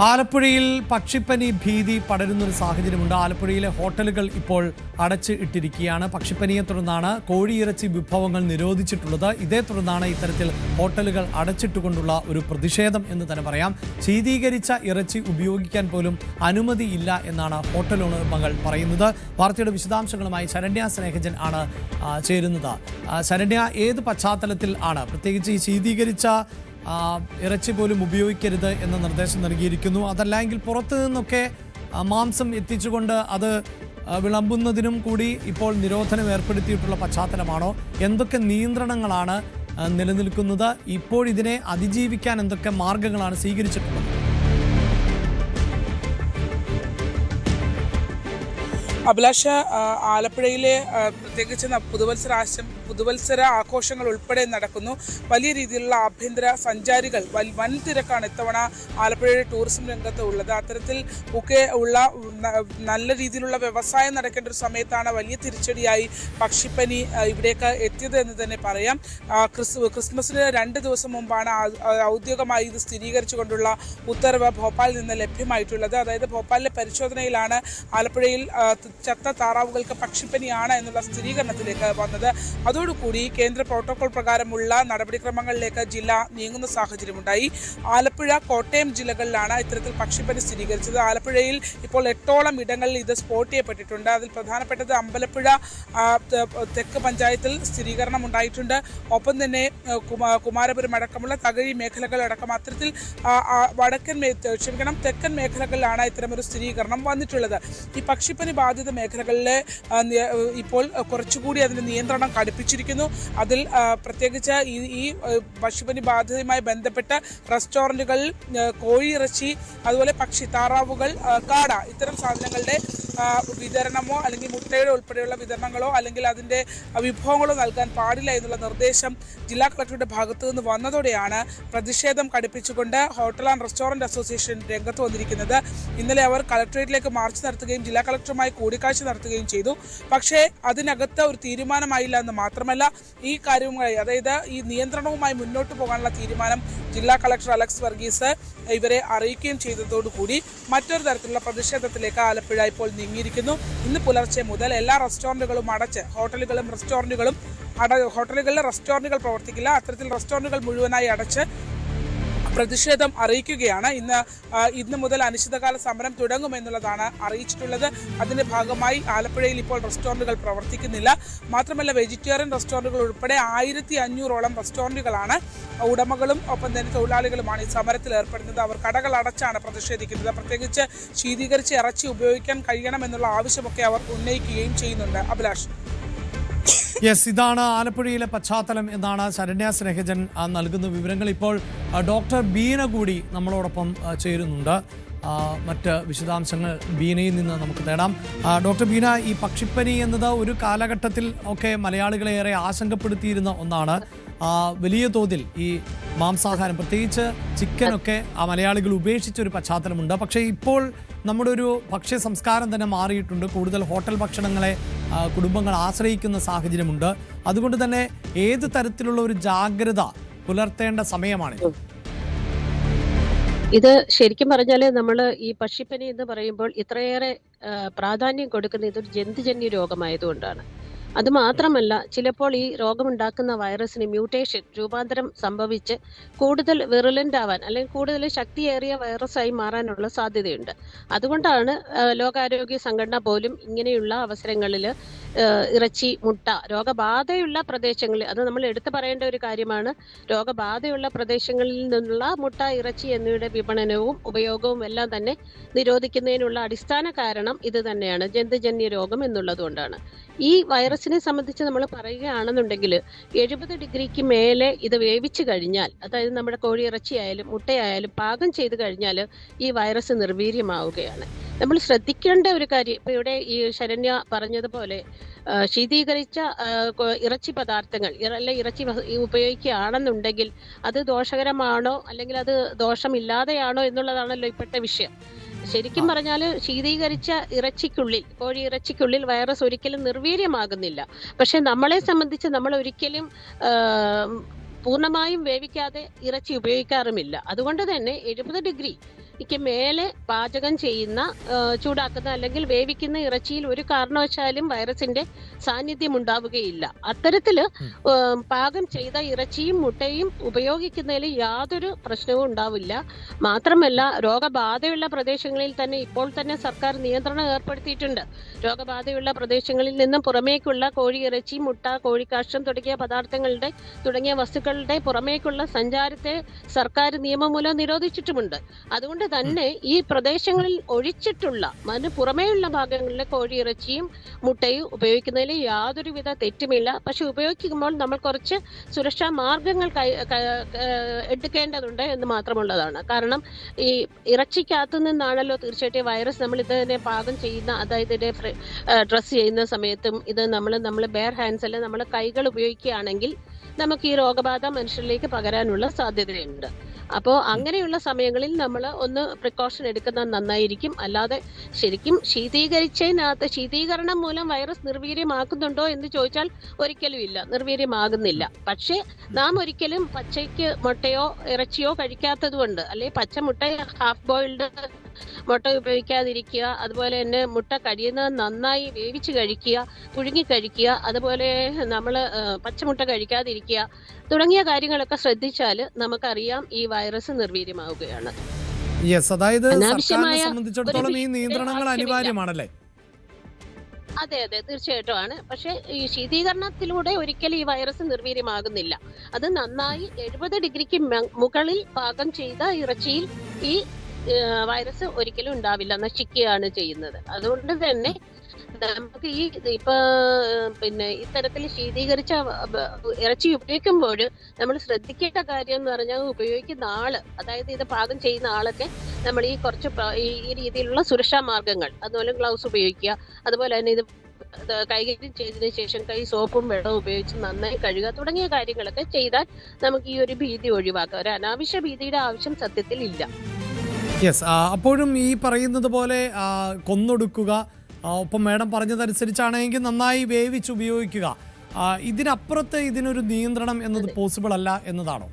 ആലപ്പുഴയിൽ പക്ഷിപ്പനി ഭീതി പടരുന്നൊരു സാഹചര്യമുണ്ട്. ആലപ്പുഴയിലെ ഹോട്ടലുകൾ ഇപ്പോൾ അടച്ച് ഇട്ടിരിക്കുകയാണ്. പക്ഷിപ്പനിയെ തുടർന്നാണ് കോഴിയിറച്ചി വിഭവങ്ങൾ നിരോധിച്ചിട്ടുള്ളത്. ഇതേ തുടർന്നാണ് ഇത്തരത്തിൽ ഹോട്ടലുകൾ അടച്ചിട്ടുകൊണ്ടുള്ള ഒരു പ്രതിഷേധം എന്ന് തന്നെ പറയാം. ശീതീകരിച്ച ഇറച്ചി ഉപയോഗിക്കാൻ പോലും അനുമതിയില്ല എന്നാണ് ഹോട്ടൽ ഉടമകൾ പറയുന്നത്. വാർത്തയുടെ വിശദാംശങ്ങളുമായി ശരണ്യ സ്നേഹജൻ ആണ് ചേരുന്നത്. ശരണ്യ, ഏത് പശ്ചാത്തലത്തിൽ ആണ് പ്രത്യേകിച്ച് ഈ ശീതീകരിച്ച ഇറച്ചി പോലും ഉപയോഗിക്കരുത് എന്ന നിർദ്ദേശം നൽകിയിരിക്കുന്നു? അതല്ലെങ്കിൽ പുറത്തു നിന്നൊക്കെ മാംസം എത്തിച്ചുകൊണ്ട് അത് വിളമ്പുന്നതിനും കൂടി ഇപ്പോൾ നിരോധനം ഏർപ്പെടുത്തിയിട്ടുള്ള പശ്ചാത്തലമാണോ? എന്തൊക്കെ നിയന്ത്രണങ്ങളാണ് നിലനിൽക്കുന്നത്? ഇപ്പോൾ ഇതിനെ അതിജീവിക്കാൻ എന്തൊക്കെ മാർഗങ്ങളാണ് സ്വീകരിച്ചിട്ടുള്ളത്? അഭിലാഷ, ആലപ്പുഴയിലെ പ്രത്യേകിച്ച് പുതുവത്സര ആഘോഷങ്ങൾ ഉൾപ്പെടെ നടക്കുന്നു. വലിയ രീതിയിലുള്ള ആഭ്യന്തര സഞ്ചാരികൾ വൻ തിരക്കാണ് ഇത്തവണ ആലപ്പുഴയുടെ ടൂറിസം രംഗത്ത് ഉള്ളത്. അത്തരത്തിൽ ഒക്കെ ഉള്ള നല്ല രീതിയിലുള്ള വ്യവസായം നടക്കേണ്ട ഒരു സമയത്താണ് വലിയ തിരിച്ചടിയായി പക്ഷിപ്പനി ഇവിടേക്ക് എത്തിയത് എന്ന് തന്നെ പറയാം. ക്രിസ്മസിന് 2 ദിവസം മുമ്പാണ് ഔദ്യോഗികമായി ഇത് സ്ഥിരീകരിച്ചുകൊണ്ടുള്ള ഉത്തരവ് ഭോപ്പാലിൽ നിന്ന് ലഭ്യമായിട്ടുള്ളത്. അതായത് ഭോപ്പാലിലെ പരിശോധനയിലാണ് ആലപ്പുഴയിൽ ചത്ത താറാവുകൾക്ക് പക്ഷിപ്പനിയാണ് എന്നുള്ള സ്ഥിരീകരണത്തിലേക്ക് വന്നത്. അതോടുകൂടി കേന്ദ്ര പ്രോട്ടോകോൾ പ്രകാരമുള്ള നടപടിക്രമങ്ങളിലേക്ക് ജില്ല നീങ്ങുന്ന സാഹചര്യമുണ്ടായി. ആലപ്പുഴ, കോട്ടയം ജില്ലകളിലാണ് ഇത്തരത്തിൽ പക്ഷിപ്പനി സ്ഥിരീകരിച്ചത്. ആലപ്പുഴയിൽ ഇപ്പോൾ 8ഓളം ഇടങ്ങളിൽ ഇത് സ്പോട്ട് ചെയ്യപ്പെട്ടിട്ടുണ്ട്. അതിൽ പ്രധാനപ്പെട്ടത് അമ്പലപ്പുഴ തെക്ക് പഞ്ചായത്തിൽ സ്ഥിരീകരണം ഉണ്ടായിട്ടുണ്ട്. ഒപ്പം തന്നെ കുമാരപുരം അടക്കമുള്ള തകഴി മേഖലകളടക്കം അത്തരത്തിൽ തെക്കൻ മേഖലകളിലാണ് ഇത്തരമൊരു സ്ഥിരീകരണം വന്നിട്ടുള്ളത്. ഈ പക്ഷിപ്പനി ബാധിത മേഖലകളിൽ ഇപ്പോൾ കുറച്ചുകൂടി അതിൻ്റെ നിയന്ത്രണം കടുപ്പിച്ചിരിക്കുന്നു. അതിൽ പ്രത്യേകിച്ച് ഈ പക്ഷിപ്പനി ബാധിതയുമായി ബന്ധപ്പെട്ട റെസ്റ്റോറൻറ്റുകളിൽ കോഴിയിറച്ചി, അതുപോലെ താറാവുകൾ, കാട ഇത്തരം സാധനങ്ങളുടെ വിതരണമോ അല്ലെങ്കിൽ മുട്ടയുടെ ഉൾപ്പെടെയുള്ള വിതരണങ്ങളോ അല്ലെങ്കിൽ അതിൻ്റെ വിഭവങ്ങളോ നൽകാൻ പാടില്ല എന്നുള്ള നിർദ്ദേശം ജില്ലാ കളക്ടറുടെ ഭാഗത്തു നിന്ന് വന്നതോടെയാണ് പ്രതിഷേധം കടുപ്പിച്ചുകൊണ്ട് ഹോട്ടൽ ആൻഡ് റെസ്റ്റോറൻറ്റ് അസോസിയേഷൻ രംഗത്ത് വന്നിരിക്കുന്നത്. ഇന്നലെ അവർ കളക്ടറേറ്റിലേക്ക് മാർച്ച് നടത്തുകയും ജില്ലാ കളക്ടറുമായി കൂടിക്കാഴ്ച നടത്തുകയും ചെയ്തു. പക്ഷേ അതിനകത്ത് ഒരു തീരുമാനമായില്ല എന്ന് മാത്രമല്ല, ഈ കാര്യവുമായി അതായത് ഈ നിയന്ത്രണവുമായി മുന്നോട്ട് പോകാനുള്ള തീരുമാനം ജില്ലാ കളക്ടർ അലക്സ് വർഗീസ് ഇവരെ അറിയിക്കുകയും ചെയ്തതോടുകൂടി മറ്റൊരു തരത്തിലുള്ള പ്രതിഷേധത്തിലേക്ക് ആലപ്പുഴ ഇപ്പോൾ നീങ്ങിയിരിക്കുന്നു. ഇന്ന് പുലർച്ചെ മുതൽ എല്ലാ റെസ്റ്റോറൻറ്റുകളും അടച്ച് ഹോട്ടലുകളിലെ റെസ്റ്റോറൻറ്റുകൾ പ്രവർത്തിക്കില്ല. അത്തരത്തിൽ റെസ്റ്റോറൻറ്റുകൾ മുഴുവനായി അടച്ച് പ്രതിഷേധം അറിയിക്കുകയാണ്. ഇന്ന് മുതൽ അനിശ്ചിതകാല സമരം തുടങ്ങുമെന്നുള്ളതാണ് അറിയിച്ചിട്ടുള്ളത്. അതിന്റെ ഭാഗമായി ആലപ്പുഴയിൽ ഇപ്പോൾ റെസ്റ്റോറൻറ്റുകൾ പ്രവർത്തിക്കുന്നില്ല. മാത്രമല്ല, വെജിറ്റേറിയൻ റെസ്റ്റോറൻറ്റുകൾ ഉൾപ്പെടെ 1500ഓളം റെസ്റ്റോറൻറ്റുകളാണ് ഉടമകളും ഒപ്പം തന്നെ തൊഴിലാളികളുമാണ് ഈ സമരത്തിൽ ഏർപ്പെടുന്നത്. അവർ കടകൾ അടച്ചാണ് പ്രതിഷേധിക്കുന്നത്. പ്രത്യേകിച്ച് ശീതീകരിച്ച ഇറച്ചി ഉപയോഗിക്കാൻ കഴിയണമെന്നുള്ള ആവശ്യമൊക്കെ അവർ ഉന്നയിക്കുകയും ചെയ്യുന്നുണ്ട്. അഭിലാഷ്, ഇതാണ് ആലപ്പുഴയിലെ പശ്ചാത്തലം എന്നാണ് ശരണ്യ സ്നേഹജൻ നൽകുന്ന വിവരങ്ങൾ. ഇപ്പോൾ ഡോക്ടർ ബീന കൂടി നമ്മളോടൊപ്പം ചേരുന്നുണ്ട്. മറ്റ് വിശദാംശങ്ങൾ ബീനയിൽ നിന്ന് നമുക്ക് തേടാം. ഡോക്ടർ ബീന, ഈ പക്ഷിപ്പനി എന്നത് ഒരു കാലഘട്ടത്തിൽ ഒക്കെ മലയാളികളെ ഏറെ ആശങ്കപ്പെടുത്തിയിരുന്ന ഒന്നാണ്. വലിയ തോതിൽ ഈ മാംസാഹാരം, പ്രത്യേകിച്ച് ചിക്കനൊക്കെ മലയാളികൾ ഉപേക്ഷിച്ചൊരു പശ്ചാത്തലമുണ്ട്. പക്ഷേ ഇപ്പോൾ നമ്മുടെ ഒരു ഭക്ഷ്യ സംസ്കാരം തന്നെ മാറിയിട്ടുണ്ട്. കൂടുതൽ ഹോട്ടൽ ഭക്ഷണങ്ങളെ കുടുംബങ്ങൾ ആശ്രയിക്കുന്ന സാഹചര്യമുണ്ട്. അതുകൊണ്ട് തന്നെ ഏത് തരത്തിലുള്ള ഒരു ജാഗ്രത പുലർത്തേണ്ട സമയമാണിത്? ഇത് ശരിക്കും പറഞ്ഞാൽ നമ്മൾ ഈ പക്ഷിപ്പനി എന്ന് പറയുമ്പോൾ ഇത്രയേറെ പ്രാധാന്യം കൊടുക്കുന്ന ഇതൊരു ജന്തുജന്യ രോഗമായതുകൊണ്ടാണ്. അതുമാത്രമല്ല, ചിലപ്പോൾ ഈ രോഗമുണ്ടാക്കുന്ന വൈറസിന് മ്യൂട്ടേഷൻ, രൂപാന്തരം സംഭവിച്ച് കൂടുതൽ വിറലൻ്റ് ആവാൻ അല്ലെങ്കിൽ കൂടുതൽ ശക്തിയേറിയ വൈറസായി മാറാനുള്ള സാധ്യതയുണ്ട്. അതുകൊണ്ടാണ് ലോകാരോഗ്യ സംഘടന പോലും ഇങ്ങനെയുള്ള അവസരങ്ങളിൽ ഇറച്ചി, മുട്ട, രോഗബാധയുള്ള പ്രദേശങ്ങളിൽ, അത് നമ്മൾ എടുത്തു പറയേണ്ട ഒരു കാര്യമാണ്, രോഗബാധയുള്ള പ്രദേശങ്ങളിൽ നിന്നുള്ള മുട്ട, ഇറച്ചി എന്നിവയുടെ വിപണനവും ഉപയോഗവും എല്ലാം തന്നെ നിരോധിക്കുന്നതിനുള്ള അടിസ്ഥാന കാരണം ഇത് തന്നെയാണ്, ജന്തുജന്യ രോഗം എന്നുള്ളതുകൊണ്ടാണ്. ഈ വൈറസിനെ സംബന്ധിച്ച് നമ്മൾ പറയുകയാണെന്നുണ്ടെങ്കിൽ 70 ഡിഗ്രിക്ക് മേലെ ഇത് വേവിച്ചു കഴിഞ്ഞാൽ, അതായത് നമ്മുടെ കോഴിയിറച്ചി ആയാലും മുട്ടയായാലും പാകം ചെയ്ത് കഴിഞ്ഞാൽ ഈ വൈറസ് നിർവീര്യമാവുകയാണ്. നമ്മൾ ശ്രദ്ധിക്കേണ്ട ഒരു കാര്യം, ഇപ്പോൾ ഇവിടെ ഈ ശരണ്യ പറഞ്ഞതുപോലെ ശീതീകരിച്ച ഇറച്ചി പദാർത്ഥങ്ങൾ ഇറച്ചി ഉപയോഗിക്കുകയാണെന്നുണ്ടെങ്കിൽ അത് ദോഷകരമാണോ അല്ലെങ്കിൽ അത് ദോഷമില്ലാതെയാണോ എന്നുള്ളതാണല്ലോ ഇപ്പോഴത്തെ വിഷയം. ശരിക്കും പറഞ്ഞാൽ ശീതീകരിച്ച കോഴി ഇറച്ചിക്കുള്ളിൽ വൈറസ് ഒരിക്കലും നിർവീര്യമാകുന്നില്ല. പക്ഷെ നമ്മളെ സംബന്ധിച്ച് നമ്മൾ ഒരിക്കലും പൂർണ്ണമായും വേവിക്കാതെ ഇറച്ചി ഉപയോഗിക്കാറുമില്ല. അതുകൊണ്ട് തന്നെ 70 ഡിഗ്രി ക്ക് മേലെ പാചകം ചെയ്യുന്ന ചൂടാക്കുന്ന അല്ലെങ്കിൽ വേവിക്കുന്ന ഇറച്ചിയിൽ ഒരു കാരണവശാലും വൈറസിന്റെ സാന്നിധ്യം ഉണ്ടാവുകയില്ല. അത്തരത്തില് പാകം ചെയ്ത ഇറച്ചിയും മുട്ടയും ഉപയോഗിക്കുന്നതിൽ യാതൊരു പ്രശ്നവും ഉണ്ടാവില്ല. മാത്രമല്ല, രോഗബാധയുള്ള പ്രദേശങ്ങളിൽ തന്നെ ഇപ്പോൾ തന്നെ സർക്കാർ നിയന്ത്രണം ഏർപ്പെടുത്തിയിട്ടുണ്ട്. രോഗബാധയുള്ള പ്രദേശങ്ങളിൽ നിന്നും പുറമേക്കുള്ള കോഴിയിറച്ചി, മുട്ട, കോഴിക്കാഷ്ടം തുടങ്ങിയ വസ്തുക്കളുടെ പുറമേക്കുള്ള സഞ്ചാരത്തെ സർക്കാർ നിയമം മൂലം നിരോധിച്ചിട്ടുമുണ്ട്. അതുകൊണ്ട് തന്നെ ഈ പ്രദേശങ്ങളിൽ ഒഴിച്ചിട്ടുള്ള പുറമേയുള്ള ഭാഗങ്ങളിലെ കോഴിയിറച്ചിയും മുട്ടയും ഉപയോഗിക്കുന്നതിൽ യാതൊരുവിധ തെറ്റുമില്ല. പക്ഷെ ഉപയോഗിക്കുമ്പോൾ നമ്മൾ കുറച്ച് സുരക്ഷാ മാർഗങ്ങൾ എടുക്കേണ്ടതുണ്ട് എന്ന് മാത്രമുള്ളതാണ്. കാരണം ഈ ഇറച്ചിക്കകത്തു നിന്നാണല്ലോ തീർച്ചയായിട്ടും വൈറസ് നമ്മൾ ഇതിനെ പാകം ചെയ്യുന്ന, അതായത് ഇതിനെ ഡ്രസ് ചെയ്യുന്ന സമയത്തും ഇത് നമ്മൾ ബെയർ ഹാൻഡ്സ് അല്ലെ നമ്മൾ കൈകൾ ഉപയോഗിക്കുകയാണെങ്കിൽ നമുക്ക് ഈ രോഗബാധ മനുഷ്യരിലേക്ക് പകരാനുള്ള സാധ്യതയുണ്ട്. അപ്പോൾ അങ്ങനെയുള്ള സമയങ്ങളിൽ നമ്മൾ ഒന്ന് പ്രിക്കോഷൻ എടുക്കുന്നത് നന്നായിരിക്കും. അല്ലാതെ ശരിക്കും ശീതീകരണം മൂലം വൈറസ് നിർവീര്യമാക്കുന്നുണ്ടോ എന്ന് ചോദിച്ചാൽ ഒരിക്കലും ഇല്ല, നിർവീര്യമാകുന്നില്ല. പക്ഷേ നാം ഒരിക്കലും പച്ചയ്ക്ക് മുട്ടയോ ഇറച്ചിയോ കഴിക്കാത്തത് കൊണ്ട്, അല്ലെങ്കിൽ പച്ച മുട്ട ഹാഫ് ബോയിൽഡ് മുട്ട ഉപയോഗിക്കാതിരിക്കുക, അതുപോലെ തന്നെ മുട്ട കഴിയുന്നത് നന്നായി വേവിച്ച് കഴിക്കുക, പുഴുങ്ങി കഴിക്കുക, അതുപോലെ നമ്മൾ പച്ചമുട്ട കഴിക്കാതിരിക്കുക തുടങ്ങിയ കാര്യങ്ങളൊക്കെ ശ്രദ്ധിച്ചാൽ നമുക്കറിയാം ഈ വൈറസ് നിർവീര്യമാവുകയാണ്. അതായത് സർക്കാരിനെ സംബന്ധിച്ചിടത്തോളം ഈ നിയന്ത്രണങ്ങൾ അനിവാര്യമാണല്ലേ? അതെ, തീർച്ചയായിട്ടും ആണ്. പക്ഷെ ഈ ശീതീകരണത്തിലൂടെ ഒരിക്കലും ഈ വൈറസ് നിർവീര്യമാകുന്നില്ല. അത് നന്നായി 70 ഡിഗ്രിക്ക് മുകളിൽ പാകം ചെയ്ത ഇറച്ചിയിൽ ഈ വൈറസ് ഒരിക്കലും ഉണ്ടാവില്ല, നശിക്കുകയാണ് ചെയ്യുന്നത്. അതുകൊണ്ട് തന്നെ നമുക്ക് ഈ ഇത്തരത്തിൽ ശീതീകരിച്ച ഇറച്ചി ഉപയോഗിക്കുമ്പോൾ നമ്മൾ ശ്രദ്ധിക്കേണ്ട കാര്യം എന്ന് പറഞ്ഞാൽ, ഉപയോഗിക്കുന്ന ആള്, അതായത് ഇത് പാകം ചെയ്യുന്ന ആളൊക്കെ നമ്മൾ ഈ കുറച്ച് ഈ രീതിയിലുള്ള സുരക്ഷാ മാർഗങ്ങൾ, അതുപോലെ ഗ്ലൗസ് ഉപയോഗിക്കുക, അതുപോലെ തന്നെ ഇത് കൈകാര്യം ചെയ്തതിനു ശേഷം കൈ സോപ്പും വെള്ളവും ഉപയോഗിച്ച് നന്നായി കഴുകുക തുടങ്ങിയ കാര്യങ്ങളൊക്കെ ചെയ്താൽ നമുക്ക് ഈ ഒരു ഭീതി ഒഴിവാക്കാം. ഒരു അനാവശ്യ ഭീതിയുടെ ആവശ്യം സത്യത്തിൽ ഇല്ല. അപ്പോഴും ഈ പറയുന്നത് പോലെ കൊന്നൊടുക്കുക, ഒപ്പം മേഡം പറഞ്ഞതനുസരിച്ചാണെങ്കിൽ നന്നായി വേവിച്ച് ഉപയോഗിക്കുക, ഇതിനപ്പുറത്ത് ഇതിനൊരു നിയന്ത്രണം എന്നത് പോസിബിൾ അല്ല എന്നതാണോ?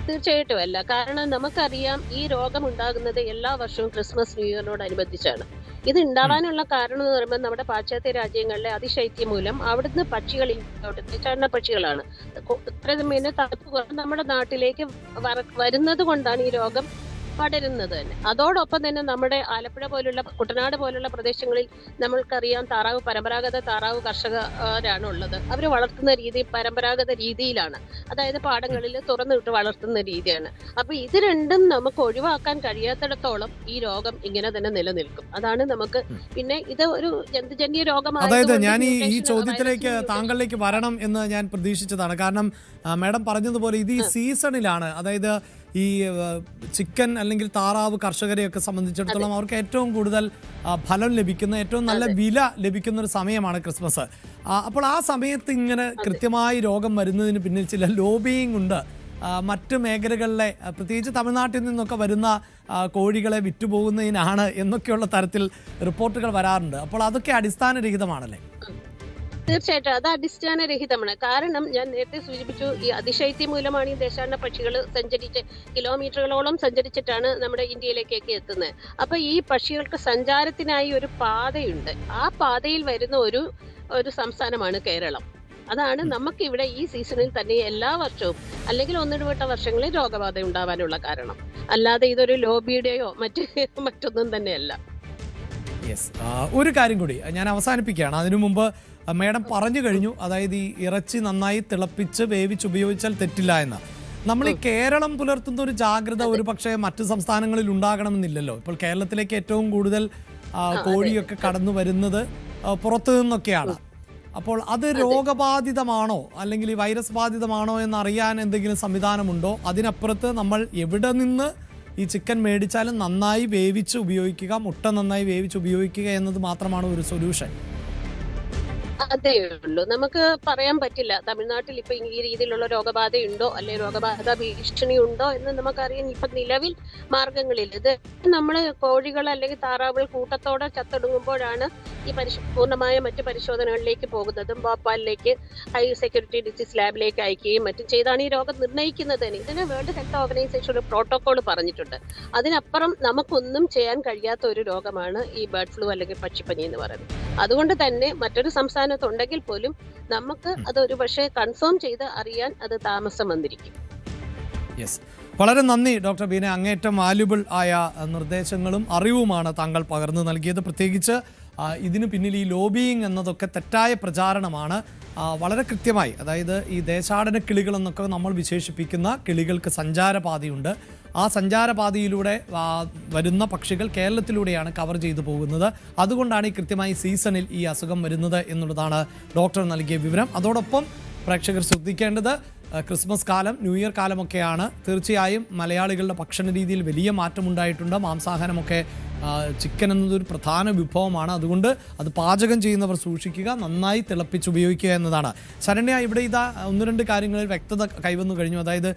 തീർച്ചയായിട്ടും അല്ല. കാരണം നമുക്കറിയാം ഈ രോഗം ഉണ്ടാകുന്നത് എല്ലാ വർഷവും ക്രിസ്മസ് ന്യൂ ഇയറിനോടനുബന്ധിച്ചാണ്. ഇത് ഉണ്ടാവാനുള്ള കാരണം എന്ന് പറയുമ്പോൾ നമ്മുടെ പാശ്ചാത്യ രാജ്യങ്ങളിലെ അതിശൈത്യം മൂലം അവിടുന്ന് ദേശാടന പക്ഷികളാണ് നമ്മുടെ നാട്ടിലേക്ക് വരുന്നത് കൊണ്ടാണ് ഈ രോഗം പടരുന്നത് തന്നെ. അതോടൊപ്പം തന്നെ നമ്മുടെ ആലപ്പുഴ പോലുള്ള, കുട്ടനാട് പോലുള്ള പ്രദേശങ്ങളിൽ നമ്മൾക്കറിയാം പരമ്പരാഗത താറാവ് കർഷകരാണ് ഉള്ളത്. അവർ വളർത്തുന്ന രീതി പരമ്പരാഗത രീതിയിലാണ്, അതായത് പാടങ്ങളിൽ തുറന്നുവിട്ട് വളർത്തുന്ന രീതിയാണ്. അപ്പൊ ഇത് രണ്ടും നമുക്ക് ഒഴിവാക്കാൻ കഴിയാത്തിടത്തോളം ഈ രോഗം ഇങ്ങനെ തന്നെ നിലനിൽക്കും. അതാണ് നമുക്ക് പിന്നെ ഇത് ഒരു ജന്തുജന്യ രോഗമാണ്. അതായത് ഞാൻ ഈ ചോദ്യത്തിലേക്ക് താങ്കളിലേക്ക് വരണം എന്ന് ഞാൻ പ്രതീക്ഷിച്ചതാണ്. കാരണം മാഡം പറഞ്ഞതുപോലെ ഇത് ഈ സീസണിലാണ്, അതായത് ഈ ചിക്കൻ അല്ലെങ്കിൽ താറാവ് കർഷകരെയൊക്കെ സംബന്ധിച്ചിടത്തോളം അവർക്ക് ഏറ്റവും കൂടുതൽ ഫലം ലഭിക്കുന്ന, ഏറ്റവും നല്ല വില ലഭിക്കുന്ന ഒരു സമയമാണ് ക്രിസ്മസ്. അപ്പോൾ ആ സമയത്ത് ഇങ്ങനെ കൃത്യമായി രോഗം വരുന്നതിന് പിന്നിൽ ചില ലോബിയിങ് ഉണ്ട്. മറ്റ് മേഖലകളിലെ, പ്രത്യേകിച്ച് തമിഴ്നാട്ടിൽ നിന്നൊക്കെ വരുന്ന കോഴികളെ വിറ്റുപോകുന്നതിനാണ് എന്നൊക്കെയുള്ള തരത്തിൽ റിപ്പോർട്ടുകൾ വരാറുണ്ട്. അപ്പോൾ അതൊക്കെ അടിസ്ഥാനരഹിതമാണല്ലേ? തീർച്ചയായിട്ടും അത് അടിസ്ഥാനരഹിതമാണ്. കാരണം ഞാൻ നേരത്തെ സൂചിപ്പിച്ചു, ഈ അതിശൈത്യം മൂലമാണ് ഈ ദേശാടന പക്ഷികൾ കിലോമീറ്ററുകളോളം സഞ്ചരിച്ചിട്ടാണ് നമ്മുടെ ഇന്ത്യയിലേക്കൊക്കെ എത്തുന്നത്. അപ്പൊ ഈ പക്ഷികൾക്ക് സഞ്ചാരത്തിനായി ഒരു പാതയുണ്ട്. ആ പാതയിൽ വരുന്ന ഒരു സംസ്ഥാനമാണ് കേരളം. അതാണ് നമുക്ക് ഇവിടെ ഈ സീസണിൽ തന്നെ എല്ലാ വർഷവും അല്ലെങ്കിൽ ഒന്നിടവിട്ട വർഷങ്ങളിൽ രോഗബാധ ഉണ്ടാവാനുള്ള കാരണം. അല്ലാതെ ഇതൊരു ലോബിയുടെയോ മറ്റൊന്നും തന്നെയല്ല. ഒരു കാര്യം കൂടി ഞാൻ അവസാനിപ്പിക്കുകയാണ്. അതിനു മുമ്പ് മേഡം പറഞ്ഞു കഴിഞ്ഞു, അതായത് ഈ ഇറച്ചി നന്നായി തിളപ്പിച്ച് വേവിച്ച് ഉപയോഗിച്ചാൽ തെറ്റില്ല എന്ന്. നമ്മൾ ഈ കേരളം പുലർത്തുന്ന ഒരു ജാഗ്രത ഒരു പക്ഷേ മറ്റു സംസ്ഥാനങ്ങളിൽ ഉണ്ടാകണമെന്നില്ലല്ലോ. ഇപ്പോൾ കേരളത്തിലേക്ക് ഏറ്റവും കൂടുതൽ കോഴിയൊക്കെ കടന്നു വരുന്നത് പുറത്തു നിന്നൊക്കെയാണ്. അപ്പോൾ അത് രോഗബാധിതമാണോ അല്ലെങ്കിൽ ഈ വൈറസ് ബാധിതമാണോ എന്നറിയാൻ എന്തെങ്കിലും സംവിധാനമുണ്ടോ? അതിനപ്പുറത്ത് നമ്മൾ എവിടെ നിന്ന് ഈ ചിക്കൻ മേടിച്ചാലും നന്നായി വേവിച്ച് ഉപയോഗിക്കുക, മുട്ട നന്നായി വേവിച്ച് ഉപയോഗിക്കുക എന്നത് മാത്രമാണ് ഒരു സൊല്യൂഷൻ? അതേ ഉള്ളൂ. നമുക്ക് പറയാൻ പറ്റില്ല തമിഴ്നാട്ടിൽ ഇപ്പൊ ഈ രീതിയിലുള്ള രോഗബാധയുണ്ടോ അല്ലെ രോഗബാധ ഭീഷണി ഉണ്ടോ എന്ന് നമുക്കറിയാം. ഇപ്പൊ നിലവിൽ മാർഗങ്ങളിൽ ഇത് നമ്മൾ കോഴികൾ അല്ലെങ്കിൽ താറാവുകൾ കൂട്ടത്തോടെ ചത്തൊടുങ്ങുമ്പോഴാണ് ഈ പൂർണ്ണമായ മറ്റു പരിശോധനകളിലേക്ക് പോകുന്നതും ഭോപ്പാലിലേക്ക് ഹൈ സെക്യൂരിറ്റി ഡിസീസ് ലാബിലേക്ക് അയക്കുകയും മറ്റും ചെയ്താണ് ഈ രോഗം നിർണ്ണയിക്കുന്നത് തന്നെ. ഇതിന് വേൾഡ് ഹെൽത്ത് ഓർഗനൈസേഷൻ ഒരു പ്രോട്ടോകോൾ പറഞ്ഞിട്ടുണ്ട്. അതിനപ്പുറം നമുക്കൊന്നും ചെയ്യാൻ കഴിയാത്ത ഒരു രോഗമാണ് ഈ ബേർഡ് ഫ്ലൂ അല്ലെങ്കിൽ പക്ഷിപ്പനി എന്ന് പറയുന്നത്. അതുകൊണ്ട് തന്നെ മറ്റൊരു സംസ്ഥാനത്തുണ്ടെങ്കിൽ പോലും നമുക്ക് അത് ഒരു പക്ഷേ കൺഫേം ചെയ്ത് അറിയാൻ അത് താമസം വന്നിരിക്കും. യെസ്, വളരെ നന്ദി ഡോക്ടർ ബീന. അങ്ങേറ്റം വാല്യുബിൾ ആയ നിർദ്ദേശങ്ങളും അറിവുമാണ് താങ്കൾ പകർന്നു നൽകിയത്. പ്രത്യേകിച്ച് ഇതിന് പിന്നിൽ ഈ ലോബിയിങ് എന്നതൊക്കെ തെറ്റായ പ്രചാരണമാണ്. വളരെ കൃത്യമായി, അതായത് ഈ ദേശാടന കിളികൾ എന്നൊക്കെ നമ്മൾ വിശേഷിപ്പിക്കുന്ന കിളികൾക്ക് സഞ്ചാരപാതയുണ്ട്. ആ സഞ്ചാരപാതയിലൂടെ വരുന്ന പക്ഷികൾ കേരളത്തിലൂടെയാണ് കവർ ചെയ്തു പോകുന്നത്. അതുകൊണ്ടാണ് ഈ കൃത്യമായി സീസണിൽ ഈ അസുഖം വരുന്നത് എന്നുള്ളതാണ് ഡോക്ടർ നൽകിയ വിവരം. അതോടൊപ്പം പ്രേക്ഷകർ ശ്രദ്ധിക്കേണ്ടത് ക്രിസ്മസ് കാലം, ന്യൂ ഇയർ കാലമൊക്കെയാണ്. തീർച്ചയായും മലയാളികളുടെ ഭക്ഷണ രീതിയിൽ വലിയ മാറ്റമുണ്ടായിട്ടുണ്ട്. മാംസാഹാരമൊക്കെ, ചിക്കൻ എന്നതൊരു പ്രധാന വിഭവമാണ്. അതുകൊണ്ട് അത് പാചകം ചെയ്യുന്നവർ സൂക്ഷിക്കുക, നന്നായി തിളപ്പിച്ച് ഉപയോഗിക്കുക എന്നതാണ്. ശരണ്യ, ഇവിടെ ഇതാ 1-2 കാര്യങ്ങളിൽ വ്യക്തത കൈവന്നു കഴിഞ്ഞു. അതായത്